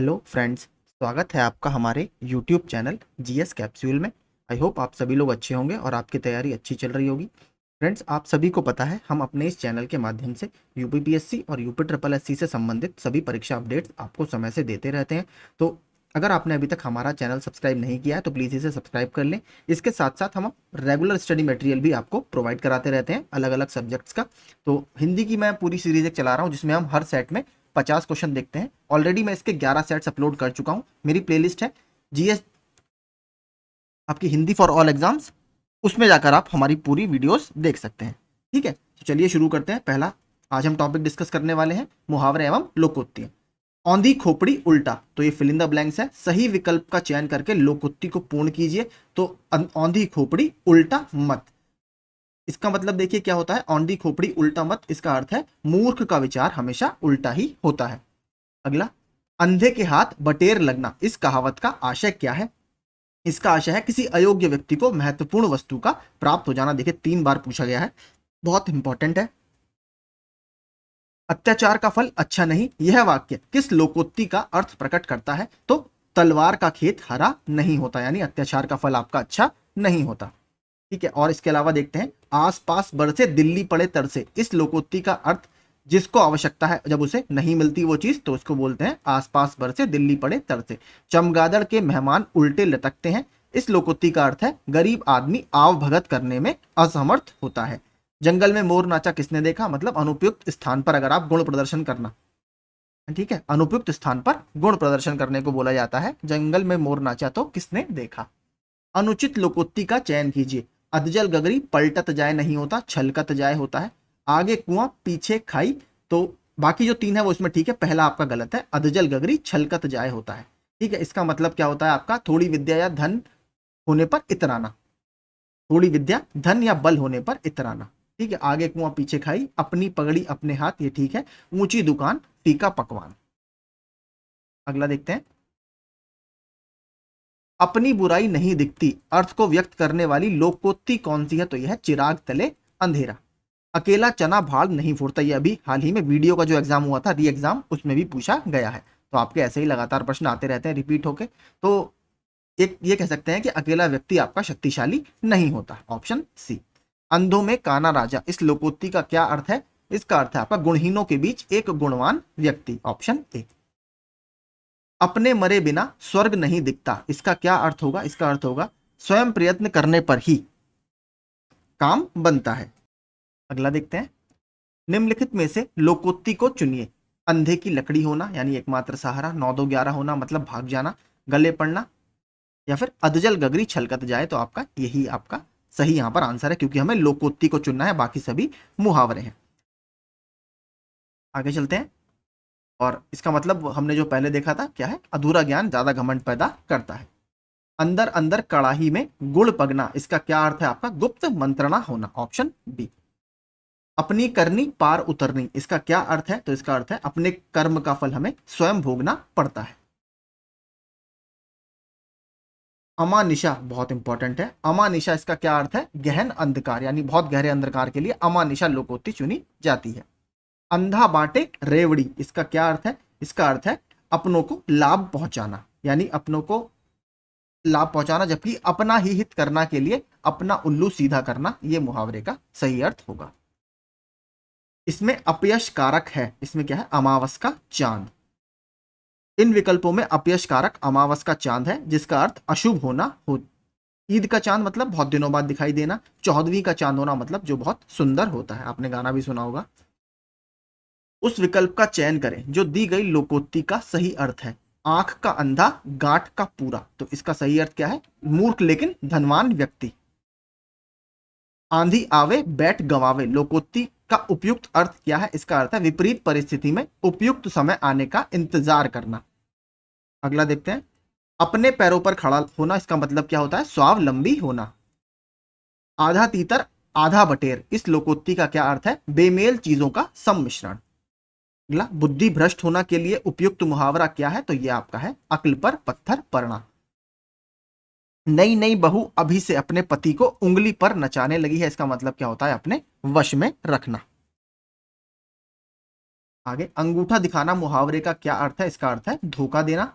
Hello friends, स्वागत है आपका हमारे यूट्यूब चैनल जीएस कैप्सूल में। आई होप आप सभी लोग अच्छे होंगे और आपकी तैयारी अच्छी चल रही होगी। फ्रेंड्स, आप सभी को पता है हम अपने इस चैनल के माध्यम से यूपीपीएससी और यूपी ट्रिपल एससी से संबंधित सभी परीक्षा अपडेट्स आपको समय से देते रहते हैं। तो अगर आपने अभी तक हमारा चैनल सब्सक्राइब नहीं किया है तो प्लीज़ इसे सब्सक्राइब कर लें। इसके साथ साथ हम रेगुलर स्टडी मटेरियल भी आपको प्रोवाइड कराते रहते हैं अलग अलग सब्जेक्ट्स का। तो हिंदी की मैं पूरी सीरीज एक चला रहा हूँ जिसमें हम हर सेट में 50 क्वेश्चन देखते हैं। ऑलरेडी मैं इसके 11 सेट्स अपलोड कर चुका हूं। मेरी प्लेलिस्ट है जीएस आपकी हिंदी फॉर ऑल एग्जाम्स, उसमें जाकर आप हमारी पूरी वीडियोस देख सकते हैं। ठीक है, तो चलिए शुरू करते हैं। पहला आज हम टॉपिक डिस्कस करने वाले हैं मुहावरे एवं लोकोक्ति। औंधी खोपड़ी उल्टा, तो ये फिल इन द ब्लैंक्स है। सही विकल्प का चयन करके लोकोक्ति को पूर्ण कीजिए। तो औंधी खोपड़ी उल्टा मत, इसका मतलब देखिए क्या होता है। औंधी खोपड़ी उल्टा मत, इसका अर्थ है मूर्ख का विचार हमेशा उल्टा ही होता है। अगला, अंधे के हाथ बटेर लगना, इस कहावत का आशय क्या है। इसका आशय है किसी अयोग्य व्यक्ति को महत्वपूर्ण वस्तु का प्राप्त हो जाना। देखिए 3 बार पूछा गया है, बहुत इंपॉर्टेंट है। अत्याचार का फल अच्छा नहीं, यह वाक्य किस लोकोक्ति का अर्थ प्रकट करता है। तो तलवार का खेत हरा नहीं होता, यानी अत्याचार का फल आपका अच्छा नहीं होता। ठीक है, और इसके अलावा देखते हैं, आसपास बरसे दिल्ली पड़े तरसे, इस लोकोक्ति का अर्थ जिसको आवश्यकता है जब उसे नहीं मिलती वो चीज तो उसको बोलते हैं आसपास बरसे दिल्ली पड़े तरसे। चमगादड़ के मेहमान उल्टे लटकते हैं, इस लोकोक्ति का अर्थ है गरीब आदमी आव भगत करने में असमर्थ होता है। जंगल में मोर नाचा किसने देखा, मतलब अनुपयुक्त स्थान पर अगर आप गुण प्रदर्शन करना, ठीक है, अनुपयुक्त स्थान पर गुण प्रदर्शन करने को बोला जाता है। जंगल में मोर नाचा तो किसने देखा। अनुचित लोकोक्ति का चयन कीजिए। अधजल गगरी पलटत जाए नहीं होता, छलकत जाए होता है। आगे कुआं पीछे खाई, तो बाकी जो 3 है वो इसमें ठीक है, पहला आपका गलत है। अधजल गगरी छलकत जाए होता है। ठीक है, इसका मतलब क्या होता है आपका, थोड़ी विद्या या धन होने पर इतराना। थोड़ी विद्या धन या बल होने पर इतराना। ठीक है, आगे कुआं पीछे खाई, अपनी पगड़ी अपने हाथ, ये ठीक है। ऊंची दुकान फीका पकवान। अगला देखते हैं, अपनी बुराई नहीं दिखती, अर्थ को व्यक्त करने वाली लोकोक्ति कौन सी है। तो यह चिराग तले अंधेरा। अकेला चना भाड़ नहीं फोड़ता, ये अभी हाल ही में वीडियो का जो एग्जाम हुआ था री एग्जाम, उसमें भी पूछा गया है। तो आपके ऐसे ही लगातार प्रश्न आते रहते हैं रिपीट होके। तो एक ये कह सकते हैं कि अकेला व्यक्ति आपका शक्तिशाली नहीं होता। Option C. अंधों में काना राजा, इस लोकोक्ति का क्या अर्थ है। इसका अर्थ है आपका गुणहीनों के बीच एक गुणवान व्यक्ति। Option A. अपने मरे बिना स्वर्ग नहीं दिखता, इसका क्या अर्थ होगा। इसका अर्थ होगा स्वयं प्रयत्न करने पर ही काम बनता है। अगला देखते हैं, निम्नलिखित में से लोकोक्ति को चुनिए। अंधे की लकड़ी होना यानी एकमात्र सहारा, 9 2 11 होना मतलब भाग जाना, गले पड़ना, या फिर अधजल गगरी छलकत जाए। तो आपका यही आपका सही यहां पर आंसर है, क्योंकि हमें लोकोक्ति को चुनना है, बाकी सभी मुहावरे हैं। आगे चलते हैं, और इसका मतलब हमने जो पहले देखा था क्या है, अधूरा ज्ञान ज्यादा घमंड पैदा करता है। अंदर अंदर कड़ाही में गुड़ पगना, इसका क्या अर्थ है आपका, गुप्त मंत्रणा होना। Option B. अपनी करनी पार उतरनी, इसका क्या अर्थ है। तो इसका अर्थ है अपने कर्म का फल हमें स्वयं भोगना पड़ता है। अमानिशा बहुत इंपॉर्टेंट है। अमानिशा इसका क्या अर्थ है, गहन अंधकार, यानी बहुत गहरे अंधकार के लिए अमानिशा लोकोक्ति चुनी जाती है। अंधा बांटे रेवड़ी, इसका क्या अर्थ है। इसका अर्थ है अपनों को लाभ पहुंचाना, यानी अपनों को लाभ पहुंचाना, जबकि अपना ही हित करना के लिए अपना उल्लू सीधा करना, यह मुहावरे का सही अर्थ होगा। इसमें अपयश कारक है, इसमें क्या है, अमावस का चांद। इन विकल्पों में अपयश कारक अमावस का चांद है, जिसका अर्थ अशुभ होना हो। ईद का चांद मतलब बहुत दिनों बाद दिखाई देना। चौदहवीं का चांद होना मतलब जो बहुत सुंदर होता है, आपने गाना भी सुना होगा। उस विकल्प का चयन करें जो दी गई लोकोक्ति का सही अर्थ है। आंख का अंधा गांठ का पूरा, तो इसका सही अर्थ क्या है, मूर्ख लेकिन धनवान व्यक्ति। आंधी आवे बैठ गवावे, लोकोक्ति का उपयुक्त अर्थ क्या है। इसका अर्थ है विपरीत परिस्थिति में उपयुक्त समय आने का इंतजार करना। अगला देखते हैं, अपने पैरों पर खड़ा होना, इसका मतलब क्या होता है, स्वावलंबी होना। आधा तीतर आधा बटेर, इस लोकोक्ति का क्या अर्थ है, बेमेल चीजों का सम्मिश्रण। अगला, बुद्धि भ्रष्ट होना के लिए उपयुक्त मुहावरा क्या है। तो यह आपका है अक्ल पर पत्थर पड़ना। नई नई बहू अभी से अपने पति को उंगली पर नचाने लगी है, इसका मतलब क्या होता है, अपने वश में रखना। आगे, अंगूठा दिखाना मुहावरे का क्या अर्थ है? इसका अर्थ है धोखा देना।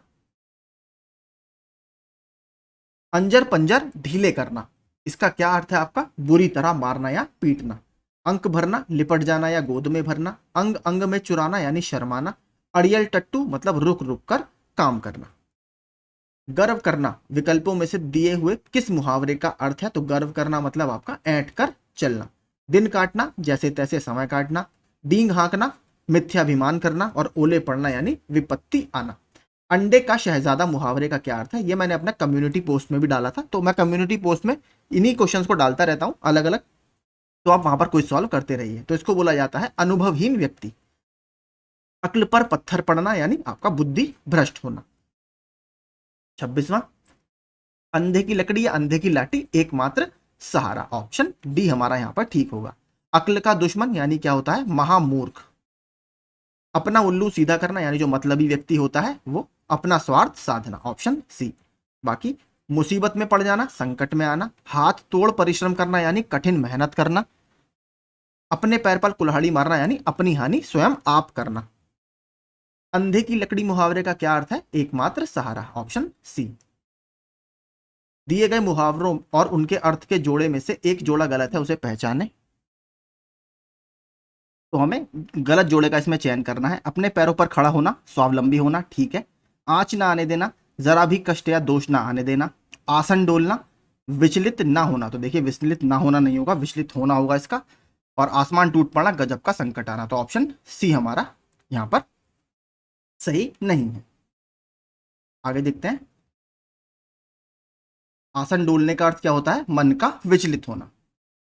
अंजर पंजर ढीले करना, इसका क्या अर्थ है आपका? बुरी तरह मारना या पीटना। अंक भरना, लिपट जाना या गोद में भरना। अंग अंग में चुराना यानी शर्माना। अड़ियल टट्टू मतलब रुक रुक कर काम करना। गर्व करना विकल्पों में से दिए हुए किस मुहावरे का अर्थ है? तो गर्व करना मतलब आपका ऐंठ कर चलना। दिन काटना, जैसे तैसे समय काटना। डींग हाँकना, मिथ्याभिमान करना। और ओले पड़ना यानी विपत्ति आना। अंडे का शहजादा मुहावरे का क्या अर्थ है? ये मैंने अपना कम्युनिटी पोस्ट में भी डाला था, तो मैं कम्युनिटी पोस्ट में इन्हीं क्वेश्चंस को डालता रहता हूं अलग अलग, तो आप वहां पर कोई सॉल्व करते रहिए। तो इसको बोला जाता है अनुभवहीन व्यक्ति। अक्ल पर पत्थर पड़ना यानी आपका बुद्धि भ्रष्ट होना। 26वां, अंधे की लकड़ी या अंधे की लाठी एकमात्र सहारा। ऑप्शन डी हमारा यहां पर ठीक होगा। अक्ल का दुश्मन यानी क्या होता है? महामूर्ख। अपना उल्लू सीधा करना यानी जो मतलबी व्यक्ति होता है वो अपना स्वार्थ साधना। Option C. बाकी, मुसीबत में पड़ जाना, संकट में आना। हाथ तोड़ परिश्रम करना यानी कठिन मेहनत करना। अपने पैर पर कुल्हाड़ी मारना यानी अपनी हानि स्वयं आप करना। अंधे की लकड़ी मुहावरे का क्या अर्थ है? एकमात्र सहारा। Option C. दिए गए मुहावरों और उनके अर्थ के जोड़े में से एक जोड़ा गलत है, उसे पहचाने। तो हमें गलत जोड़े का इसमें चयन करना है। अपने पैरों पर खड़ा होना, स्वावलंबी होना, ठीक है। आंच ना आने देना, जरा भी कष्ट या दोष ना आने देना। आसन डोलना, विचलित ना होना, तो देखिए विचलित ना होना नहीं होगा, विचलित होना होगा इसका। और आसमान टूट पड़ना, गजब का संकट आना। तो ऑप्शन सी हमारा यहां पर सही नहीं है। आगे देखते हैं। आसन डोलने का अर्थ क्या होता है? मन का विचलित होना।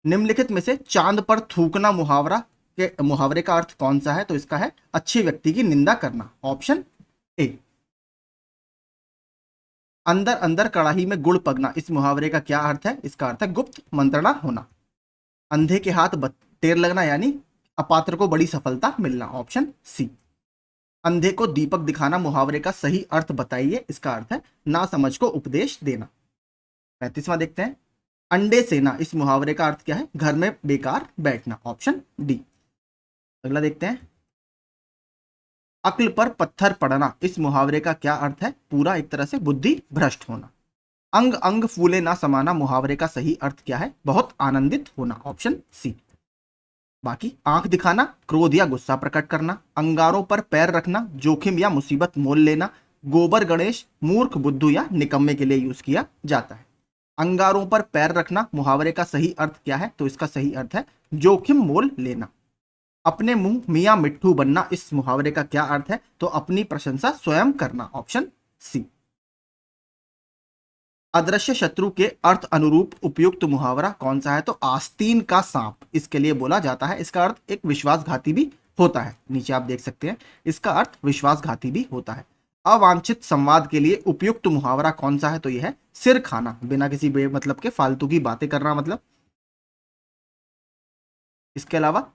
निम्नलिखित में से चांद पर थूकना मुहावरा के मुहावरे का अर्थ कौन सा है? तो इसका है अच्छे व्यक्ति की निंदा करना। Option A. अंदर अंदर कड़ाही में गुड़ पगना, इस मुहावरे का क्या अर्थ है? इसका अर्थ है गुप्त मंत्रणा होना। अंधे के हाथ टेर लगना यानी अपात्र को बड़ी सफलता मिलना। Option C. अंधे को दीपक दिखाना मुहावरे का सही अर्थ बताइए, इसका अर्थ है ना समझ को उपदेश देना। 35वां देखते हैं। अंडे सेना, इस मुहावरे का अर्थ क्या है? घर में बेकार बैठना। Option D. अगला देखते हैं। अक्ल पर पत्थर पड़ना, इस मुहावरे का क्या अर्थ है? पूरा एक तरह से बुद्धि भ्रष्ट होना। अंग अंग फूले ना समाना, मुहावरे का सही अर्थ क्या है? बहुत आनंदित होना। Option C. बाकी, आंख दिखाना, क्रोध या गुस्सा प्रकट करना। अंगारों पर पैर रखना, जोखिम या मुसीबत मोल लेना। गोबर गणेश मूर्ख, बुद्धू या निकम्मे के लिए यूज किया जाता है। अंगारों पर पैर रखना मुहावरे का सही अर्थ क्या है? तो इसका सही अर्थ है जोखिम मोल लेना। अपने मुंह मियां मिट्ठू बनना, इस मुहावरे का क्या अर्थ है? तो अपनी प्रशंसा स्वयं करना। Option C. अदृश्य शत्रु के अर्थ अनुरूप उपयुक्त मुहावरा कौन सा है? तो आस्तीन का सांप, इसके लिए बोला जाता है। इसका अर्थ एक विश्वासघाती भी होता है, नीचे आप देख सकते हैं। इसका अर्थ विश्वासघाती भी होता है। अवांछित संवाद के लिए उपयुक्त मुहावरा कौन सा है? तो यह है सिर खाना, बिना किसी बेमतलब के फालतू की बातें करना मतलब। इसके अलावा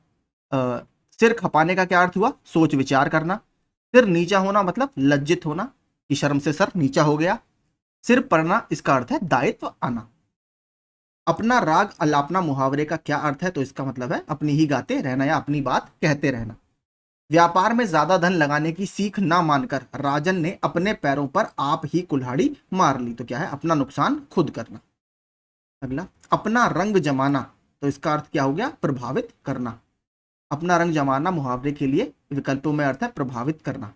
सिर खपाने का क्या अर्थ हुआ? सोच विचार करना। सिर नीचा होना मतलब लज्जित होना, कि शर्म से सर नीचा हो गया। सिर पड़ना, इसका अर्थ है दायित्व आना। अपना राग अलापना मुहावरे का क्या अर्थ है? तो इसका मतलब है अपनी ही गाते रहना या अपनी बात कहते रहना। व्यापार में ज्यादा धन लगाने की सीख ना मानकर राजन ने अपने पैरों पर आप ही कुल्हाड़ी मार ली, तो क्या है? अपना नुकसान खुद करना। अगला, अपना रंग जमाना, तो इसका अर्थ क्या हो गया? प्रभावित करना। अपना रंग जमाना मुहावरे के लिए विकल्पों में अर्थ है प्रभावित करना।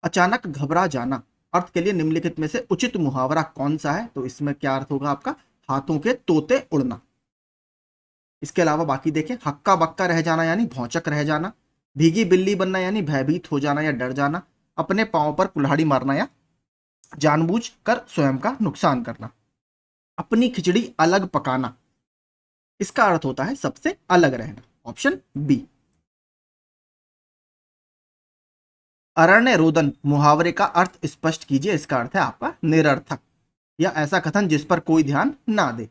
अचानक घबरा जाना, अर्थ के लिए निम्नलिखित में से उचित मुहावरा कौन सा है? तो इसमें क्या अर्थ होगा आपका? हाथों के तोते उड़ना। इसके अलावा बाकी देखें। हक्का बक्का रह जाना यानी भौचक रह जाना। भीगी बिल्ली बनना यानी भयभीत हो जाना या डर जाना। अपने पांव पर कुल्हाड़ी मारना या जानबूझ कर स्वयं का नुकसान करना। अपनी खिचड़ी अलग पकाना, इसका अर्थ होता है सबसे अलग रहना। Option B. अरण्य रोदन मुहावरे का अर्थ स्पष्ट कीजिए, इसका अर्थ है आपका निरर्थक या ऐसा कथन जिस पर कोई ध्यान ना दे।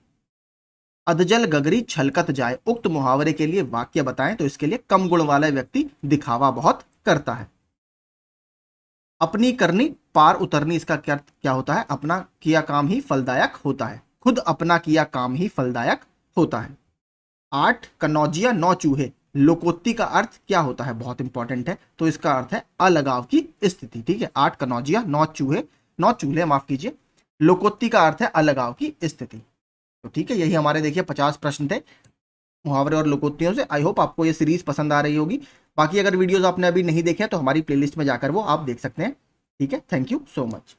अधजल गगरी छलकत जाए, उक्त मुहावरे के लिए वाक्य बताएं। तो इसके लिए कम गुण वाला व्यक्ति दिखावा बहुत करता है। अपनी करनी पार उतरनी, इसका क्या होता है? अपना किया काम ही फलदायक होता है। खुद अपना किया काम ही फलदायक होता है। 8 कनौजिया 9 चूहे, लोकोक्ति का अर्थ क्या होता है, बहुत इंपॉर्टेंट है, तो इसका अर्थ है अलगाव की स्थिति। ठीक है, 8 कनौजिया 9 चूहे, 9 चूल्हे माफ कीजिए। लोकोक्ति का अर्थ है अलगाव की स्थिति। तो ठीक है, यही हमारे देखिए 50 प्रश्न थे मुहावरे और लोकोक्तियों से। आई होप आपको ये सीरीज पसंद आ रही होगी। बाकी अगर वीडियोस आपने अभी नहीं देखे हैं तो हमारी प्लेलिस्ट में जाकर वो आप देख सकते हैं। ठीक है, थैंक यू सो मच।